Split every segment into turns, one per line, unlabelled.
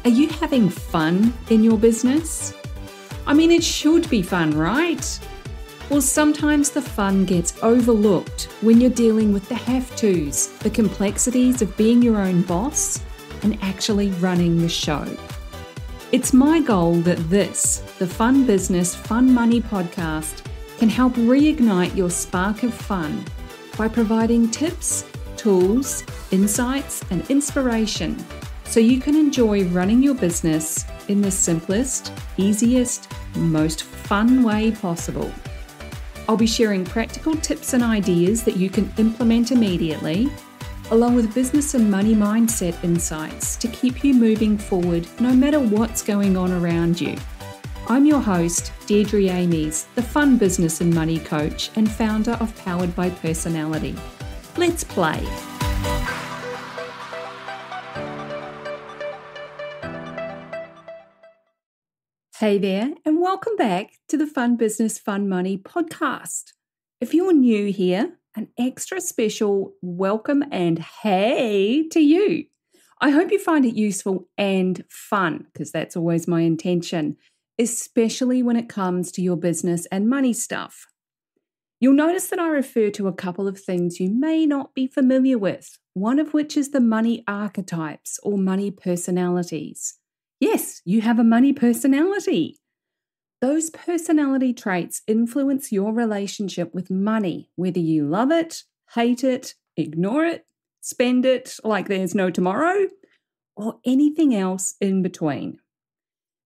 Are you having fun in your business? I mean, it should be fun, right? Well, sometimes the fun gets overlooked when you're dealing with the have-tos, the complexities of being your own boss and actually running the show. It's my goal that this, the Fun Business, Fun Money podcast, can help reignite your spark of fun by providing tips, tools, insights, and inspiration so you can enjoy running your business in the simplest, easiest, most fun way possible. I'll be sharing practical tips and ideas that you can implement immediately, along with business and money mindset insights to keep you moving forward no matter what's going on around you. I'm your host, Deirdre Amies, the Fun Business and Money Coach and founder of Powered by Personality. Let's play. Hey there, and welcome back to the Fun Business, Fun Money podcast. If you're new here, an extra special welcome and hey to you. I hope you find it useful and fun, because that's always my intention, especially when it comes to your business and money stuff. You'll notice that I refer to a couple of things you may not be familiar with, one of which is the money archetypes or money personalities. Yes, you have a money personality. Those personality traits influence your relationship with money, whether you love it, hate it, ignore it, spend it like there's no tomorrow, or anything else in between.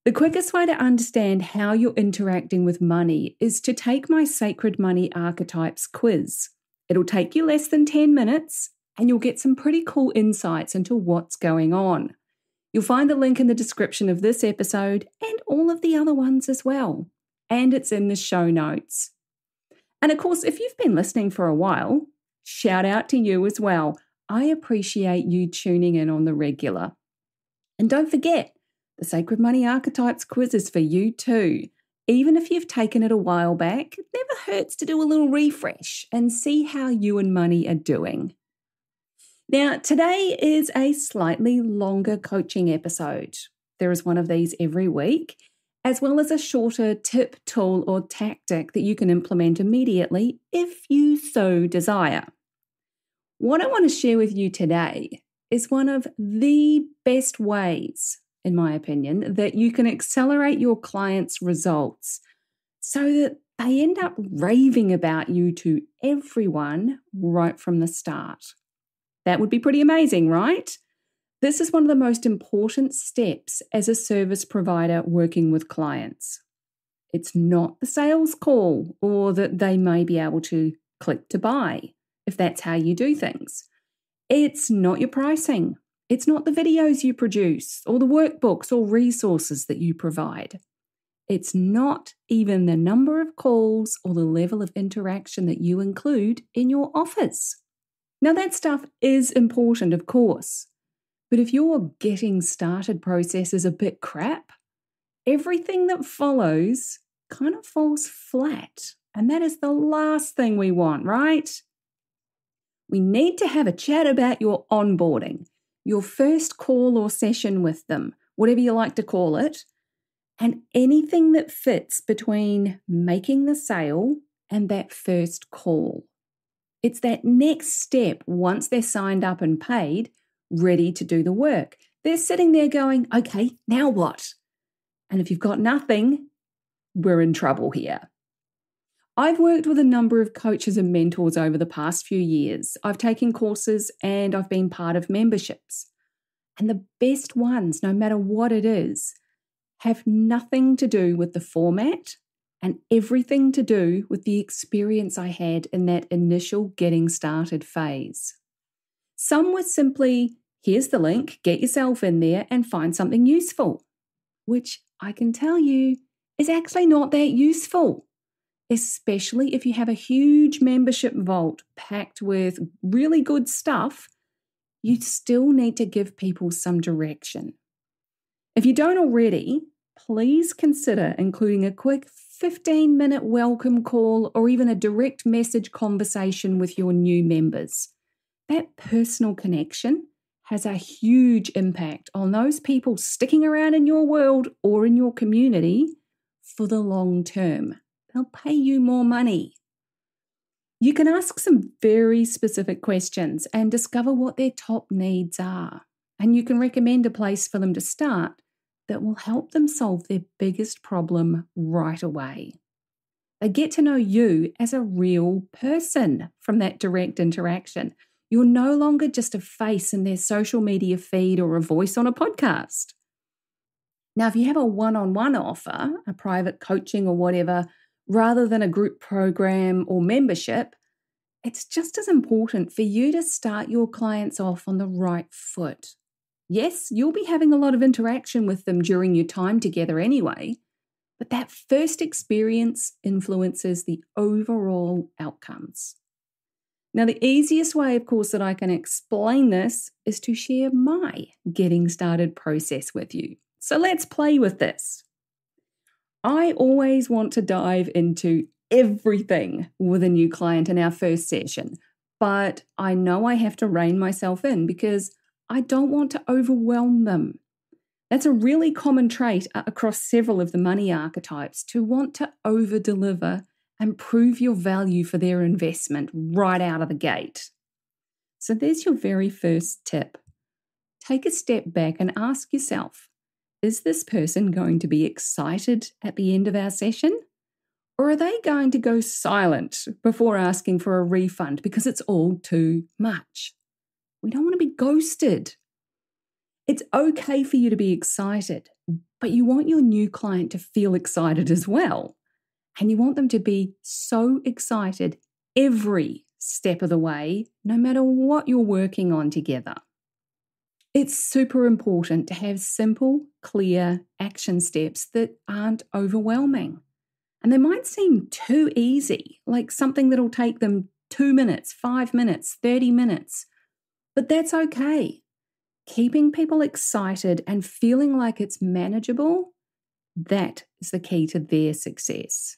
The quickest way to understand how you're interacting with money is to take my Sacred Money Archetypes quiz. It'll take you less than 10 minutes, and you'll get some pretty cool insights into what's going on. You'll find the link in the description of this episode and all of the other ones as well. And it's in the show notes. And of course, if you've been listening for a while, shout out to you as well. I appreciate you tuning in on the regular. And don't forget, the Sacred Money Archetypes quiz is for you too. Even if you've taken it a while back, it never hurts to do a little refresh and see how you and money are doing. Now, today is a slightly longer coaching episode. There is one of these every week, as well as a shorter tip, tool, or tactic that you can implement immediately if you so desire. What I want to share with you today is one of the best ways, in my opinion, that you can accelerate your clients' results so that they end up raving about you to everyone right from the start. That would be pretty amazing, right? This is one of the most important steps as a service provider working with clients. It's not the sales call or that they may be able to click to buy, if that's how you do things. It's not your pricing. It's not the videos you produce or the workbooks or resources that you provide. It's not even the number of calls or the level of interaction that you include in your offers. Now, that stuff is important, of course, but if your getting started process is a bit crap, everything that follows kind of falls flat, and that is the last thing we want, right? We need to have a chat about your onboarding, your first call or session with them, whatever you like to call it, and anything that fits between making the sale and that first call. It's that next step once they're signed up and paid, ready to do the work. They're sitting there going, okay, now what? And if you've got nothing, we're in trouble here. I've worked with a number of coaches and mentors over the past few years. I've taken courses and I've been part of memberships. And the best ones, no matter what it is, have nothing to do with the format and everything to do with the experience I had in that initial getting started phase. Some were simply, here's the link, get yourself in there and find something useful, which I can tell you is actually not that useful, especially if you have a huge membership vault packed with really good stuff. You still need to give people some direction. If you don't already, please consider including a quick 15-minute welcome call or even a direct message conversation with your new members. That personal connection has a huge impact on those people sticking around in your world or in your community for the long term. They'll pay you more money. You can ask some very specific questions and discover what their top needs are. And you can recommend a place for them to start that will help them solve their biggest problem right away. They get to know you as a real person from that direct interaction. You're no longer just a face in their social media feed or a voice on a podcast. Now, if you have a one-on-one offer, a private coaching or whatever, rather than a group program or membership, it's just as important for you to start your clients off on the right foot. Yes, you'll be having a lot of interaction with them during your time together anyway, but that first experience influences the overall outcomes. Now, the easiest way, of course, that I can explain this is to share my getting started process with you. So let's play with this. I always want to dive into everything with a new client in our first session, but I know I have to rein myself in because I don't want to overwhelm them. That's a really common trait across several of the money archetypes, to want to over-deliver and prove your value for their investment right out of the gate. So there's your very first tip. Take a step back and ask yourself, is this person going to be excited at the end of our session? Or are they going to go silent before asking for a refund because it's all too much? We don't want to be ghosted. It's okay for you to be excited, but you want your new client to feel excited as well. And you want them to be so excited every step of the way, no matter what you're working on together. It's super important to have simple, clear action steps that aren't overwhelming. And they might seem too easy, like something that'll take them 2 minutes, 5 minutes, 30 minutes. But that's okay. Keeping people excited and feeling like it's manageable, that is the key to their success.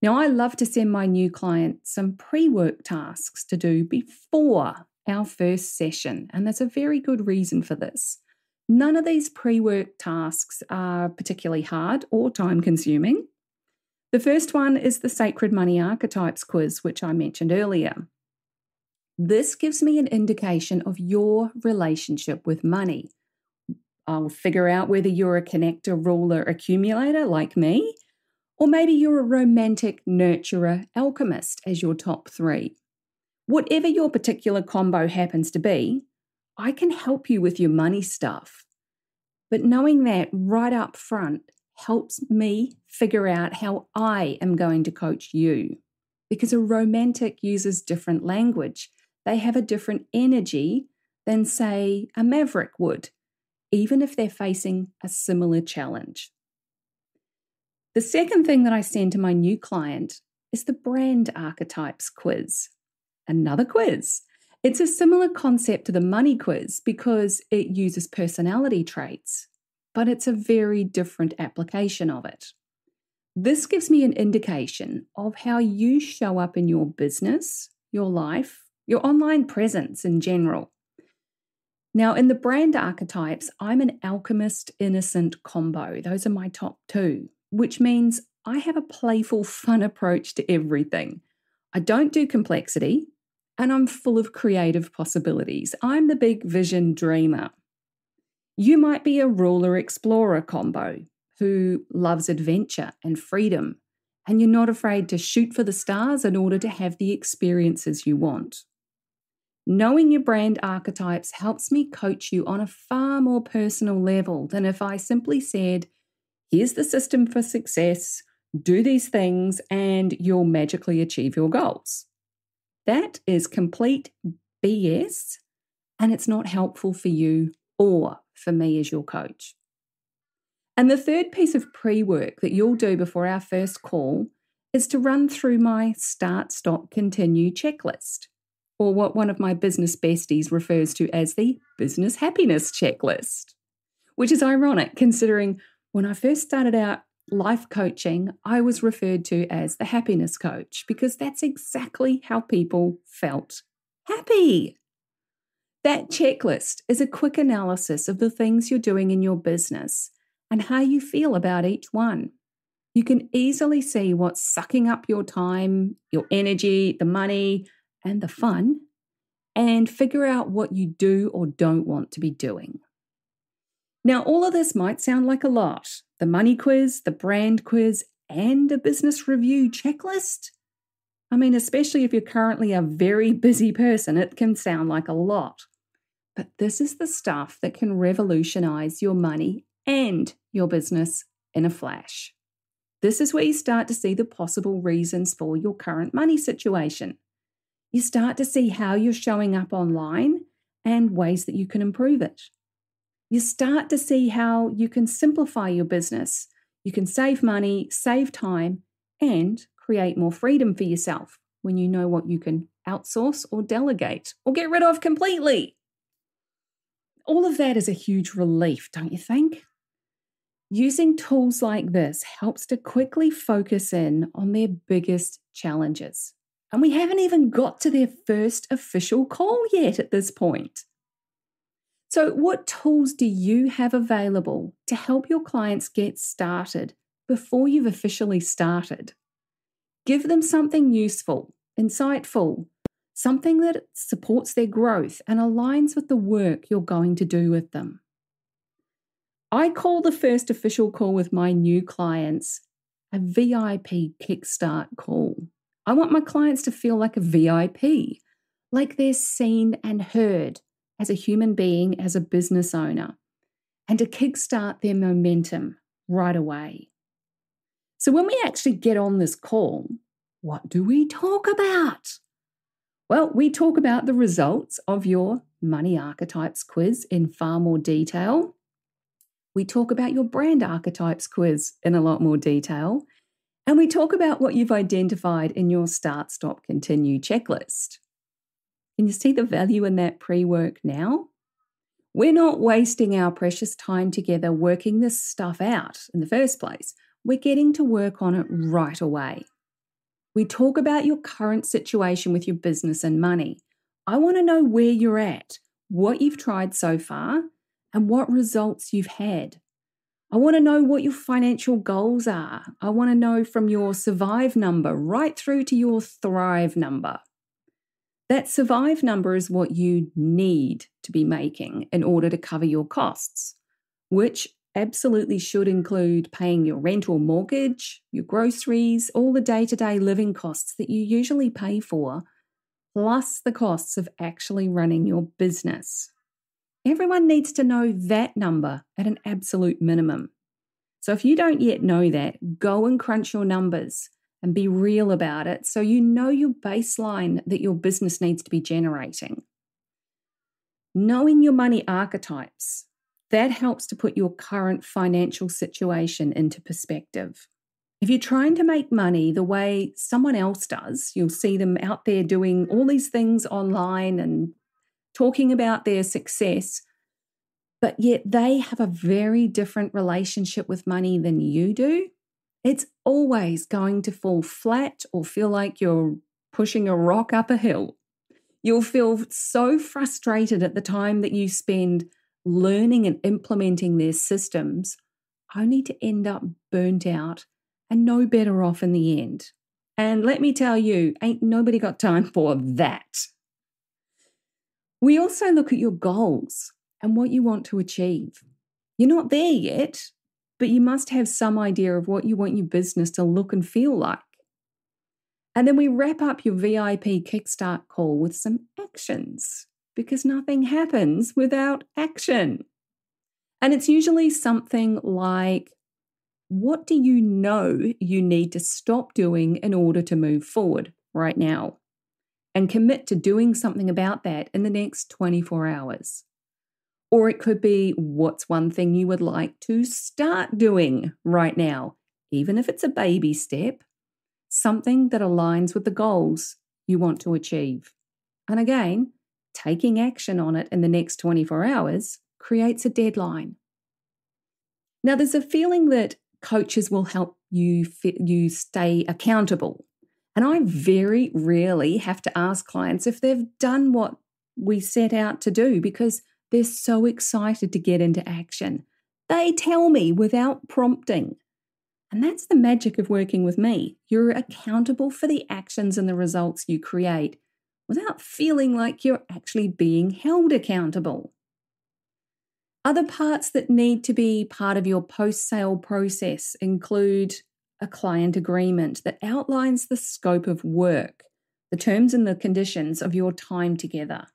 Now, I love to send my new clients some pre-work tasks to do before our first session, and there's a very good reason for this. None of these pre-work tasks are particularly hard or time-consuming. The first one is the Sacred Money Archetypes quiz, which I mentioned earlier. This gives me an indication of your relationship with money. I'll figure out whether you're a connector, ruler, accumulator like me, or maybe you're a romantic, nurturer, alchemist as your top 3. Whatever your particular combo happens to be, I can help you with your money stuff. But knowing that right up front helps me figure out how I am going to coach you. Because a romantic uses different language. They have a different energy than, say, a maverick would, even if they're facing a similar challenge. The second thing that I send to my new client is the Brand Archetypes quiz. Another quiz. It's a similar concept to the money quiz because it uses personality traits, but it's a very different application of it. This gives me an indication of how you show up in your business, your life, your online presence in general. Now, in the brand archetypes, I'm an alchemist innocent combo. Those are my top 2, which means I have a playful, fun approach to everything. I don't do complexity, and I'm full of creative possibilities. I'm the big vision dreamer. You might be a ruler explorer combo who loves adventure and freedom, and you're not afraid to shoot for the stars in order to have the experiences you want. Knowing your brand archetypes helps me coach you on a far more personal level than if I simply said, here's the system for success, do these things, and you'll magically achieve your goals. That is complete BS, and it's not helpful for you or for me as your coach. And the third piece of pre-work that you'll do before our first call is to run through my start, stop, continue checklist, or what one of my business besties refers to as the business happiness checklist, which is ironic considering when I first started out life coaching, I was referred to as the happiness coach because that's exactly how people felt happy. That checklist is a quick analysis of the things you're doing in your business and how you feel about each one. You can easily see what's sucking up your time, your energy, the money, and the fun, and figure out what you do or don't want to be doing. Now, all of this might sound like a lot. The money quiz, the brand quiz, and a business review checklist. I mean, especially if you're currently a very busy person, it can sound like a lot. But this is the stuff that can revolutionize your money and your business in a flash. This is where you start to see the possible reasons for your current money situation. You start to see how you're showing up online and ways that you can improve it. You start to see how you can simplify your business. You can save money, save time, and create more freedom for yourself when you know what you can outsource or delegate or get rid of completely. All of that is a huge relief, don't you think? Using tools like this helps to quickly focus in on their biggest challenges. And we haven't even got to their first official call yet at this point. So, what tools do you have available to help your clients get started before you've officially started? Give them something useful, insightful, something that supports their growth and aligns with the work you're going to do with them. I call the first official call with my new clients a VIP kickstart call. I want my clients to feel like a VIP, like they're seen and heard as a human being, as a business owner, and to kickstart their momentum right away. So when we actually get on this call, what do we talk about? Well, we talk about the results of your money archetypes quiz in far more detail. We talk about your brand archetypes quiz in a lot more detail. And we talk about what you've identified in your start, stop, continue checklist. Can you see the value in that pre-work now? We're not wasting our precious time together working this stuff out in the first place. We're getting to work on it right away. We talk about your current situation with your business and money. I want to know where you're at, what you've tried so far, and what results you've had. I want to know what your financial goals are. I want to know from your survive number right through to your thrive number. That survive number is what you need to be making in order to cover your costs, which absolutely should include paying your rent or mortgage, your groceries, all the day-to-day living costs that you usually pay for, plus the costs of actually running your business. Everyone needs to know that number at an absolute minimum. So if you don't yet know that, go and crunch your numbers and be real about it so you know your baseline that your business needs to be generating. Knowing your money archetypes, that helps to put your current financial situation into perspective. If you're trying to make money the way someone else does, you'll see them out there doing all these things online and talking about their success, but yet they have a very different relationship with money than you do, it's always going to fall flat or feel like you're pushing a rock up a hill. You'll feel so frustrated at the time that you spend learning and implementing their systems, only to end up burnt out and no better off in the end. And let me tell you, ain't nobody got time for that. We also look at your goals and what you want to achieve. You're not there yet, but you must have some idea of what you want your business to look and feel like. And then we wrap up your VIP Kickstart call with some actions, because nothing happens without action. And it's usually something like, what do you know you need to stop doing in order to move forward right now? And commit to doing something about that in the next 24 hours. Or it could be, what's one thing you would like to start doing right now, even if it's a baby step, something that aligns with the goals you want to achieve. And again, taking action on it in the next 24 hours creates a deadline. Now, there's a feeling that coaches will help you stay accountable. And I very rarely have to ask clients if they've done what we set out to do because they're so excited to get into action. They tell me without prompting. And that's the magic of working with me. You're accountable for the actions and the results you create without feeling like you're actually being held accountable. Other parts that need to be part of your post-sale process include a client agreement that outlines the scope of work, the terms and the conditions of your time together.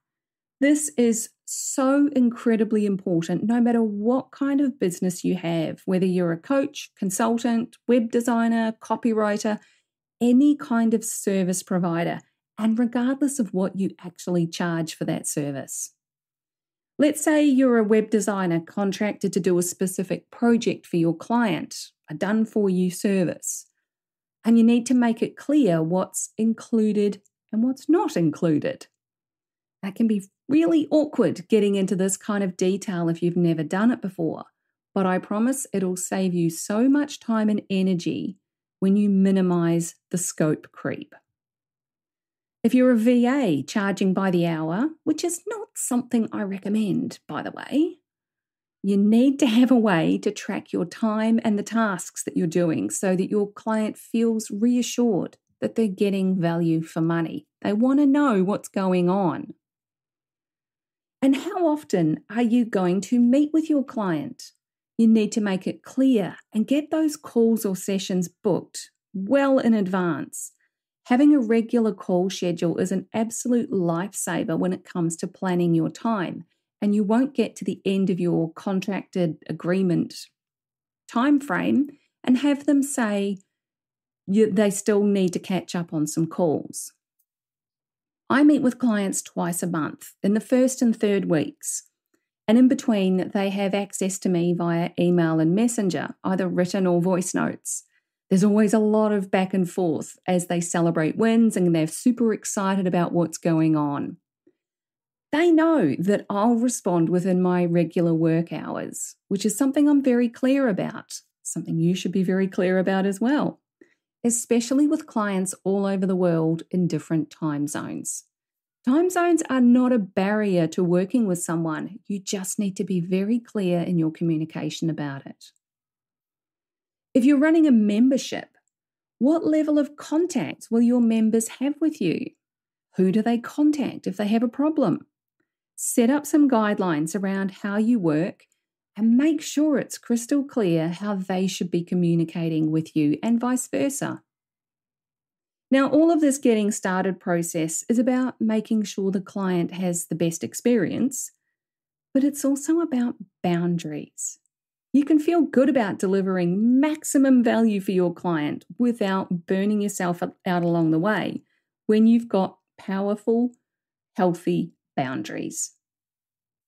This is so incredibly important no matter what kind of business you have, whether you're a coach, consultant, web designer, copywriter, any kind of service provider, and regardless of what you actually charge for that service. Let's say you're a web designer contracted to do a specific project for your client, a done-for-you service, and you need to make it clear what's included and what's not included. That can be really awkward getting into this kind of detail if you've never done it before, but I promise it'll save you so much time and energy when you minimize the scope creep. If you're a VA charging by the hour, which is not something I recommend, by the way, you need to have a way to track your time and the tasks that you're doing so that your client feels reassured that they're getting value for money. They want to know what's going on. And how often are you going to meet with your client? You need to make it clear and get those calls or sessions booked well in advance. Having a regular call schedule is an absolute lifesaver when it comes to planning your time, and you won't get to the end of your contracted agreement time frame and have them say they still need to catch up on some calls. I meet with clients twice a month in the first and third weeks, and in between they have access to me via email and messenger, either written or voice notes. There's always a lot of back and forth as they celebrate wins and they're super excited about what's going on. They know that I'll respond within my regular work hours, which is something I'm very clear about, something you should be very clear about as well, especially with clients all over the world in different time zones. Time zones are not a barrier to working with someone. You just need to be very clear in your communication about it. If you're running a membership, what level of contact will your members have with you? Who do they contact if they have a problem? Set up some guidelines around how you work and make sure it's crystal clear how they should be communicating with you and vice versa. Now, all of this getting started process is about making sure the client has the best experience, but it's also about boundaries. You can feel good about delivering maximum value for your client without burning yourself out along the way when you've got powerful, healthy boundaries.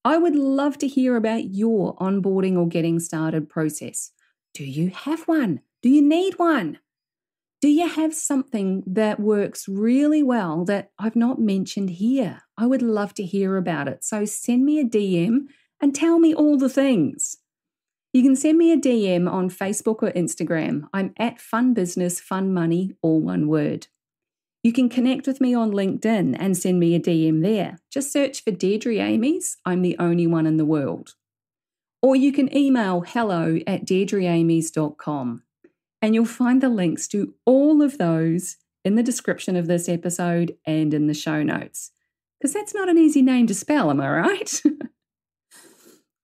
I would love to hear about your onboarding or getting started process. Do you have one? Do you need one? Do you have something that works really well that I've not mentioned here? I would love to hear about it. So send me a DM and tell me all the things. You can send me a DM on Facebook or Instagram. I'm at Fun Business Fun Money, all one word. You can connect with me on LinkedIn and send me a DM there. Just search for Deirdre Amies. I'm the only one in the world. Or you can email hello@deirdreamies.com. And you'll find the links to all of those in the description of this episode and in the show notes. Because that's not an easy name to spell, am I right?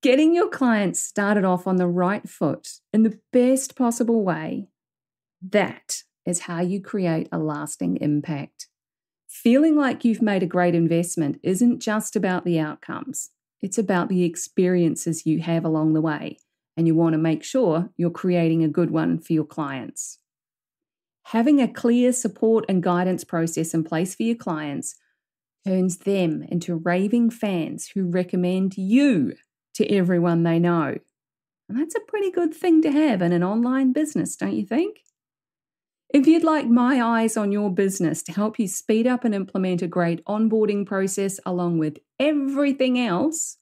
Getting your clients started off on the right foot in the best possible way, that is how you create a lasting impact. Feeling like you've made a great investment isn't just about the outcomes. It's about the experiences you have along the way, and you want to make sure you're creating a good one for your clients. Having a clear support and guidance process in place for your clients turns them into raving fans who recommend you to everyone they know. And that's a pretty good thing to have in an online business, don't you think? If you'd like my eyes on your business to help you speed up and implement a great onboarding process along with everything else,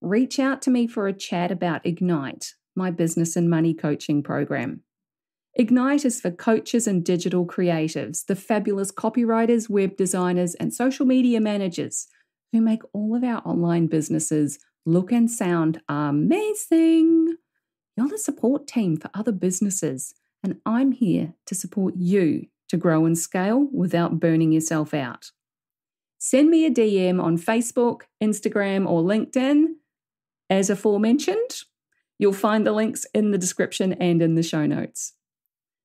reach out to me for a chat about Ignite, my business and money coaching program. Ignite is for coaches and digital creatives, the fabulous copywriters, web designers, and social media managers who make all of our online businesses look and sound amazing. You're the support team for other businesses, and I'm here to support you to grow and scale without burning yourself out. Send me a DM on Facebook, Instagram, or LinkedIn. As aforementioned, you'll find the links in the description and in the show notes.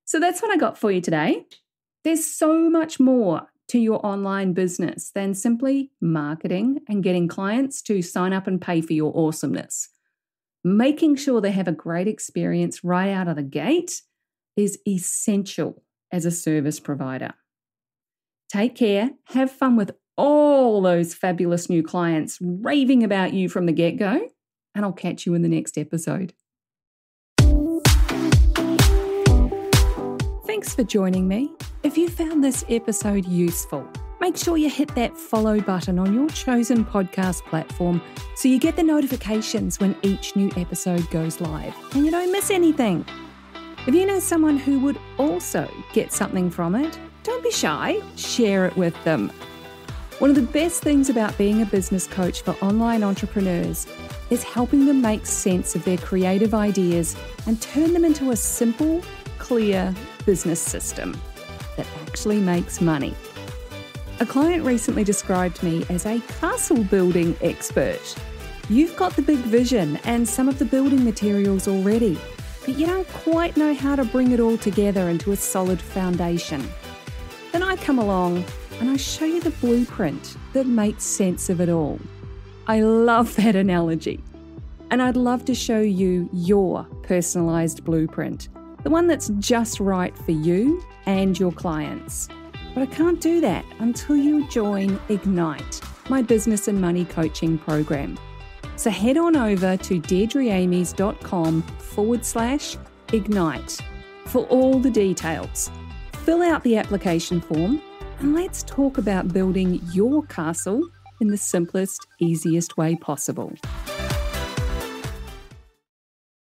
So that's what I got for you today. There's so much more to your online business than simply marketing and getting clients to sign up and pay for your awesomeness. Making sure they have a great experience right out of the gate is essential as a service provider. Take care, have fun with all those fabulous new clients raving about you from the get-go, and I'll catch you in the next episode. Thanks for joining me. If you found this episode useful, make sure you hit that follow button on your chosen podcast platform so you get the notifications when each new episode goes live and you don't miss anything. If you know someone who would also get something from it, don't be shy, share it with them. One of the best things about being a business coach for online entrepreneurs is helping them make sense of their creative ideas and turn them into a simple, clear business system that actually makes money. A client recently described me as a castle building expert. You've got the big vision and some of the building materials already, but you don't quite know how to bring it all together into a solid foundation. Then I come along and I show you the blueprint that makes sense of it all. I love that analogy. And I'd love to show you your personalized blueprint, the one that's just right for you and your clients. But I can't do that until you join Ignite, my business and money coaching program. So head on over to deirdreamies.com/ignite for all the details. Fill out the application form and let's talk about building your castle in the simplest, easiest way possible.